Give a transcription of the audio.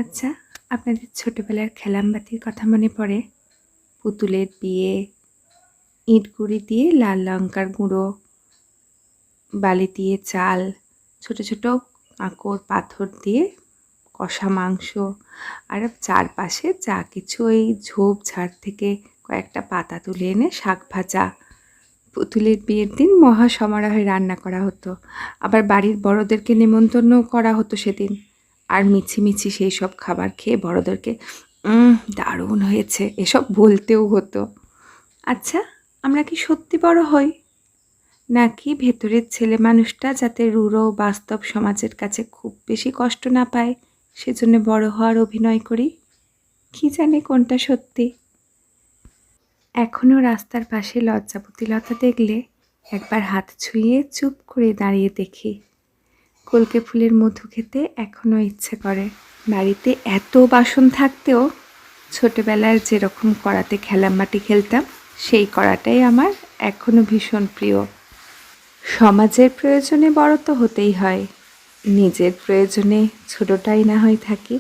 আচ্ছা, আপনাদের ছোটবেলার খেলামবাতির কথা মনে পড়ে? পুতুলের বিয়ে, ইট গুঁড়ি দিয়ে লাল লঙ্কার গুঁড়ো, বালি দিয়ে চাল, ছোট ছোট কাঁকড় পাথর দিয়ে কষা মাংস, আর চারপাশে যা কিছু ওই ঝোপঝাড় থেকে কয়েকটা পাতা তুলে এনে শাক ভাজা। পুতুলের বিয়ের দিন মহা সমারোহে রান্না করা হতো। আবার বাড়ির বড়দেরকে নেমন্তন্নও করা হতো সেদিন। আর মিছিমিছি সেই সব খাবার খেয়ে বড়দেরকে দারুণ হয়েছে এসব বলতেও হতো। আচ্ছা, আমরা কি সত্যি বড় হই, নাকি ভেতরের ছেলে মানুষটা যাতে রূঢ় বাস্তব সমাজের কাছে খুব বেশি কষ্ট না পায় সেজন্য বড় হওয়ার অভিনয় করি? কি জানে কোনটা সত্যি। এখনও রাস্তার পাশে লজ্জাবতী লতা দেখলে একবার হাত ছুঁয়ে চুপ করে দাঁড়িয়ে দেখি। কলকে ফুলের মধু খেতে এখনও ইচ্ছে করে। বাড়িতে এত বাসন থাকতেও ছোটবেলার যেরকম কড়াতে খেলামাটি খেলতাম সেই কড়াটাই আমার এখনও ভীষণ প্রিয়। সমাজের প্রয়োজনে বড় তো হতেই হয়, নিজের প্রয়োজনে ছোটটাই না হয় থাকি।